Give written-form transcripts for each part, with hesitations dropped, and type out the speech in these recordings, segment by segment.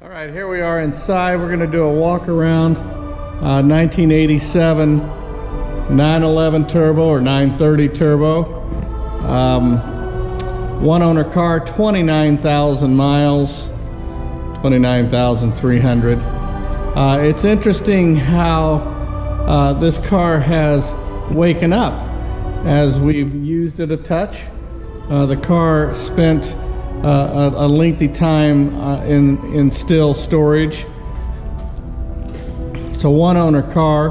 All right, here we are inside. We're going to do a walk around 1987 911 Turbo or 930 Turbo. One owner car, 29,000 miles, 29,300. It's interesting how this car has waken up as we've used it a touch. The car spent a lengthy time in still storage. It's a one owner car,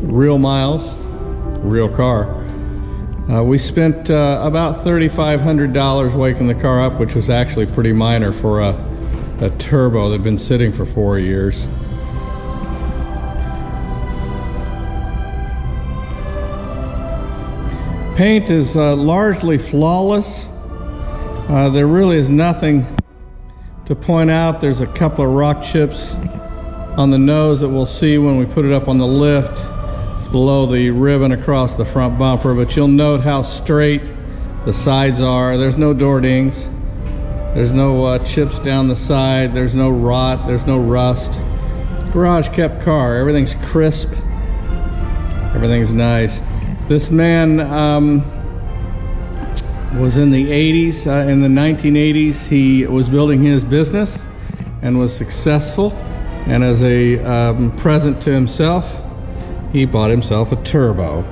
real miles, real car. We spent about $3,500 waking the car up, which was actually pretty minor for a turbo that had been sitting for 4 years. Paint is largely flawless. There really is nothing to point out. There's a couple of rock chips on the nose that we'll see when we put it up on the lift. It's below the ribbon across the front bumper, but you'll note how straight the sides are. There's no door dings. There's no chips down the side. There's no rot. There's no rust. Garage kept car. Everything's crisp. Everything's nice. This man was in the 80s. In the 1980s, he was building his business and was successful. And as a present to himself, he bought himself a turbo.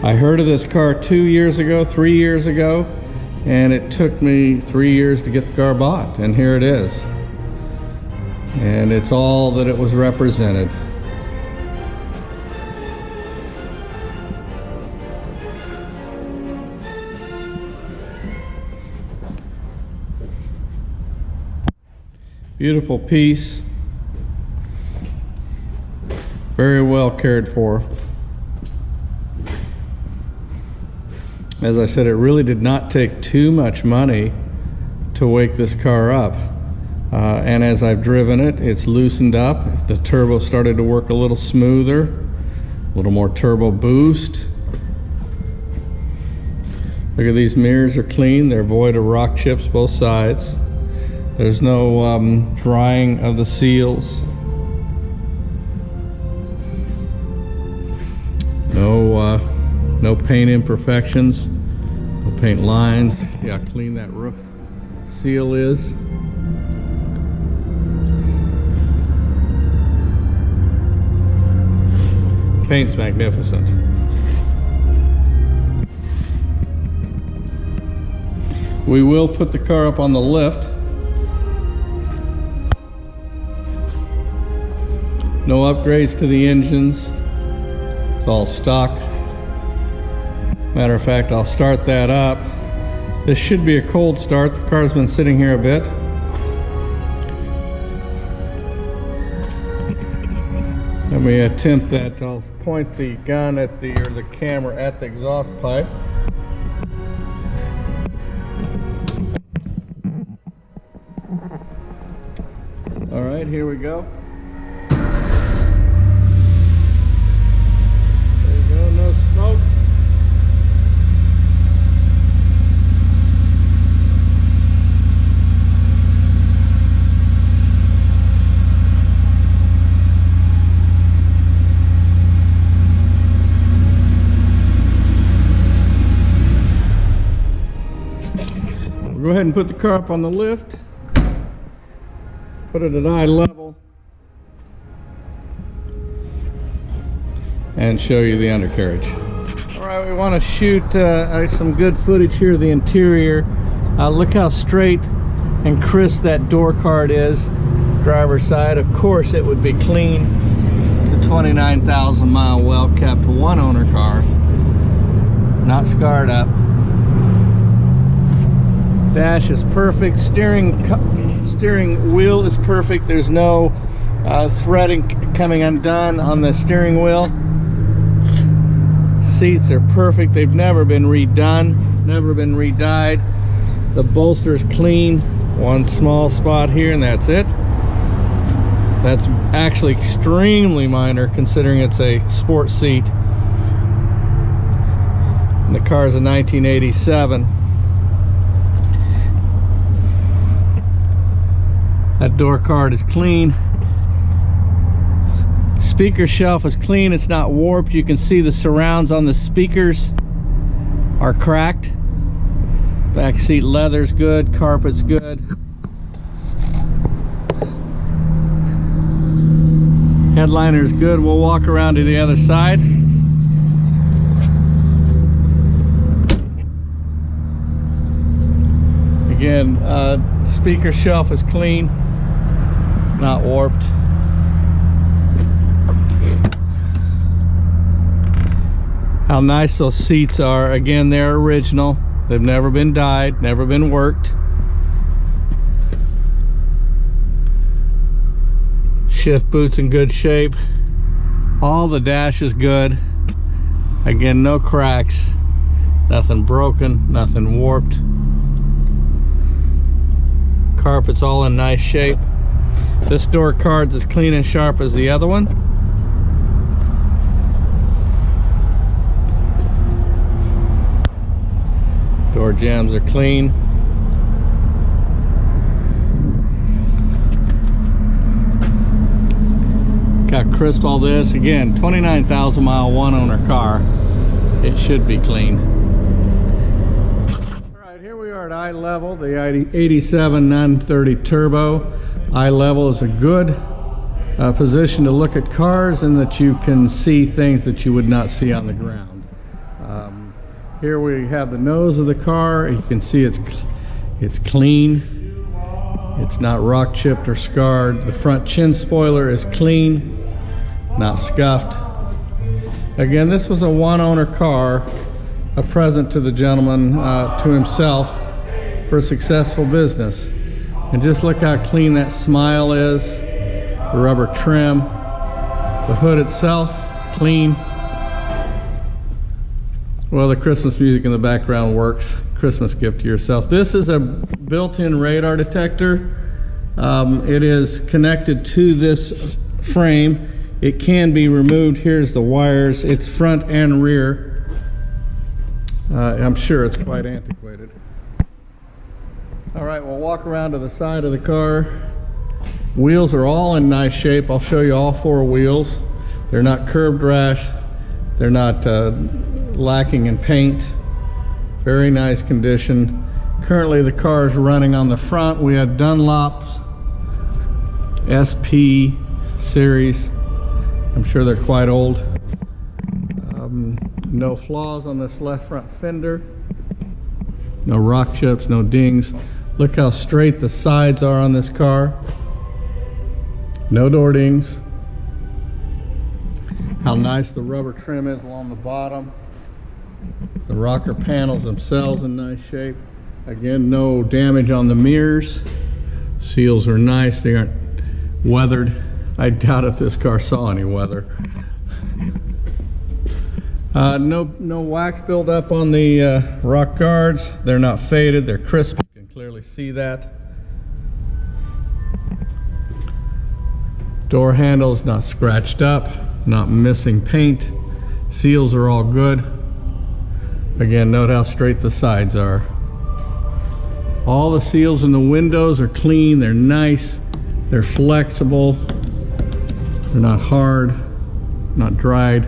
I heard of this car 3 years ago, and it took me 3 years to get the car bought. And here it is. And it's all that it was represented. Beautiful piece, very well cared for. As I said, it really did not take too much money to wake this car up. And as I've driven it, it's loosened up. The turbo started to work a little smoother, a little more turbo boost. Look at these mirrors are clean. They're void of rock chips both sides. There's no drying of the seals. No paint imperfections. No paint lines. Yeah, how clean that roof seal is. Paint's magnificent. We will put the car up on the lift. No upgrades to the engines. It's all stock. Matter of fact, I'll start that up. This should be a cold start. The car's been sitting here a bit. Let me attempt that. I'll point the gun at the camera at the exhaust pipe. All right, here we go. Smoke. We'll go ahead and put the car up on the lift. Put it at eye level. And show you the undercarriage. All right, we want to shoot some good footage here of the interior. Look how straight and crisp that door card is. Driver's side, of course it would be clean. It's a 29,000 mile well kept one owner car. Not scarred up. Dash is perfect. Steering wheel is perfect. There's no threading coming undone on the steering wheel. Seats are perfect. They've never been redone, never been re-dyed. The bolster's clean. One small spot here and that's it. That's actually extremely minor considering it's a sport seat. And the car is a 1987. That door card is clean. Speaker shelf is clean, it's not warped. You can see the surrounds on the speakers are cracked. Back seat leather's good, carpet's good. Headliner's good. We'll walk around to the other side. Again, speaker shelf is clean, not warped. How nice those seats are. Again, they're original. They've never been dyed, never been worked. Shift boots in good shape. All the dash is good. Again, no cracks, nothing broken, nothing warped. Carpet's all in nice shape. This door card's as clean and sharp as the other one. Door jambs are clean. Got crisp all this. Again, 29,000 mile, one owner car. It should be clean. All right, here we are at eye level, the 87 930 Turbo. Eye level is a good position to look at cars, and that you can see things that you would not see on the ground. Here we have the nose of the car. You can see it's clean. It's not rock chipped or scarred. The front chin spoiler is clean, not scuffed. Again, this was a one owner car, a present to the gentleman, to himself, for a successful business. And just look how clean that smile is, the rubber trim, the hood itself, clean. Well, the Christmas music in the background works. Christmas gift to yourself. This is a built-in radar detector. It is connected to this frame. It can be removed. Here's the wires. It's front and rear. I'm sure it's quite antiquated. All right, we'll walk around to the side of the car. Wheels are all in nice shape. I'll show you all four wheels. They're not curbed rash. They're not lacking in paint. Very nice condition. Currently the car is running on the front. We had Dunlop's SP series. I'm sure they're quite old. No flaws on this left front fender. No rock chips, no dings. Look how straight the sides are on this car. No door dings. How nice the rubber trim is along the bottom. The rocker panels themselves in nice shape. Again, no damage on the mirrors. Seals are nice. They aren't weathered. I doubt if this car saw any weather. No wax buildup on the rock guards. They're not faded. They're crisp. You can clearly see that. Door handles not scratched up, not missing paint. Seals are all good. Again, note how straight the sides are. All the seals in the windows are clean. They're nice. They're flexible. They're not hard, not dried.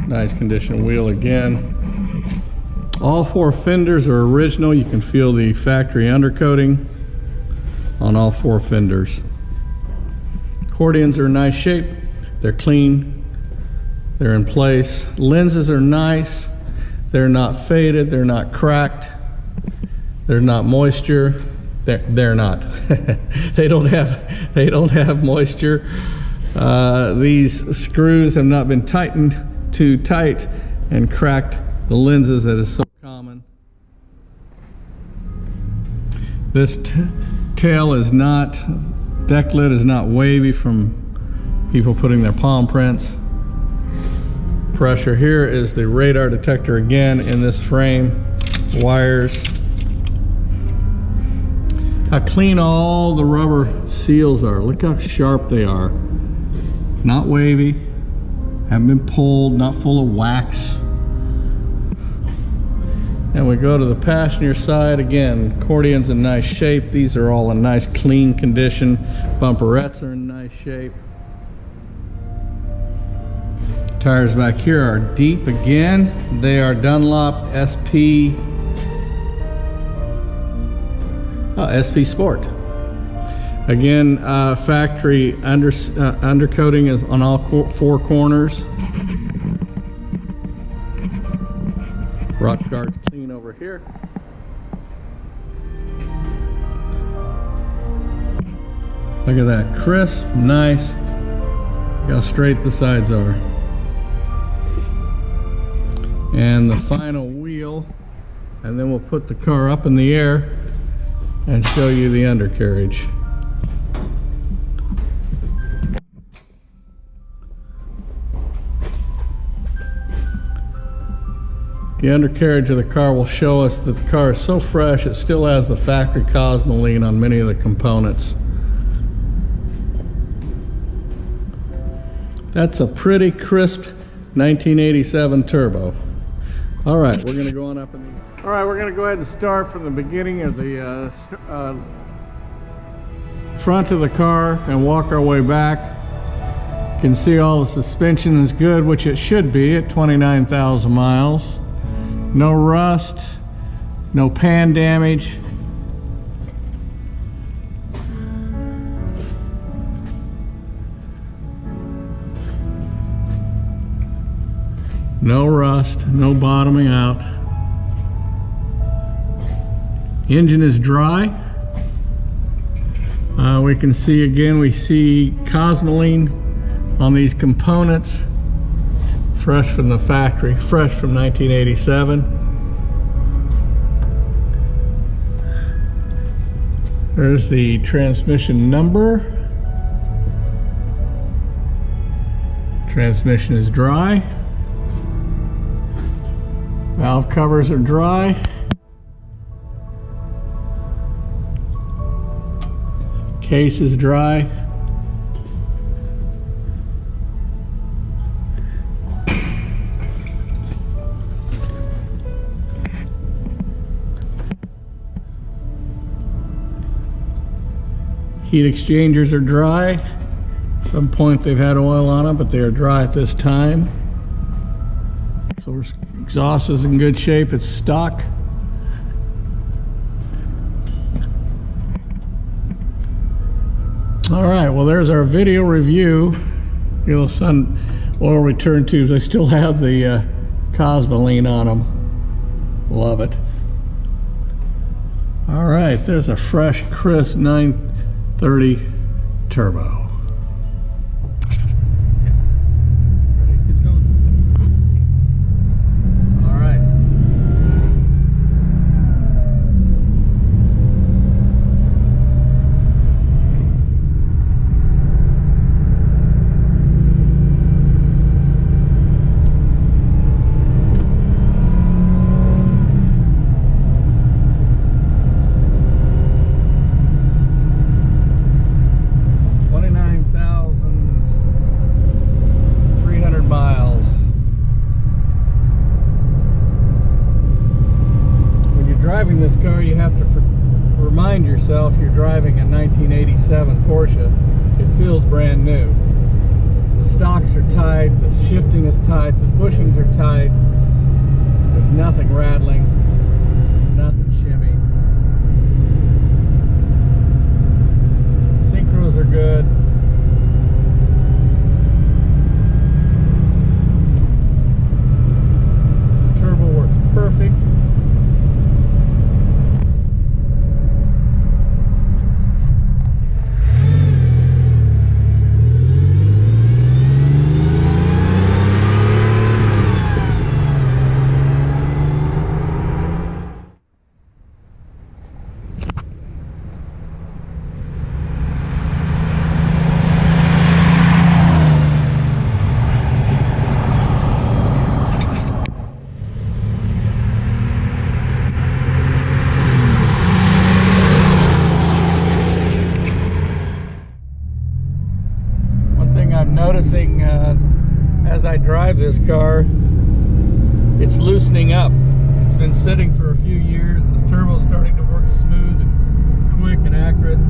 Nice condition wheel again. All four fenders are original. You can feel the factory undercoating on all four fenders. Accordions are in nice shape. They're clean. They're in place. Lenses are nice. They're not faded. They're not cracked. They're not moisture. They're not. They don't have moisture. These screws have not been tightened too tight and cracked the lenses that is so common. This tail is not, deck lid is not wavy from people putting their palm prints. Pressure here is the radar detector again in this frame. Wires. How clean all the rubber seals are. Look how sharp they are. Not wavy, haven't been pulled, not full of wax. And we go to the passenger side. Again, accordion's in nice shape. These are all in nice clean condition. Bumperettes are in nice shape. Tires back here are deep again. They are Dunlop SP Sport. Again, factory undercoating is on all four corners. Rock guard's clean over here. Look at that, crisp, nice. Look how straight the sides are. And the final wheel, and then we'll put the car up in the air and show you the undercarriage. The undercarriage of the car will show us that the car is so fresh it still has the factory cosmoline on many of the components. That's a pretty crisp 1987 Turbo. All right, we're going to go on up in the... All right, we're going to go ahead and start from the beginning of the front of the car and walk our way back. You can see all the suspension is good, which it should be at 29,000 miles. No rust, no pan damage. No rust, no bottoming out. Engine is dry. We can see again, we see cosmoline on these components. Fresh from the factory, fresh from 1987. There's the transmission number. Transmission is dry. Valve covers are dry. Case is dry. Heat exchangers are dry. At some point they've had oil on them, but they are dry at this time. So exhaust is in good shape, it's stock. All right, well there's our video review. Sun oil return tubes, I still have the cosmoline on them. Love it. All right, there's a fresh, crisp 930 Turbo. Driving this car, you have to remind yourself you're driving a 1987 Porsche. It feels brand new. The stocks are tight, the shifting is tight, the bushings are tight. There's nothing rattling, nothing shimmy. Synchros are good. Turbo works perfect. Noticing as I drive this car, it's loosening up. It's been sitting for a few years, and the turbo's starting to work smooth and quick and accurate.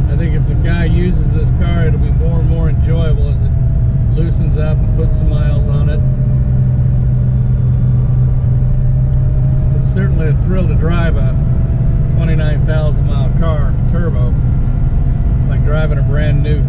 I think if the guy uses this car, it'll be more and more enjoyable as it loosens up and puts some miles on it. It's certainly a thrill to drive a 29,000 mile car turbo, like driving a brand new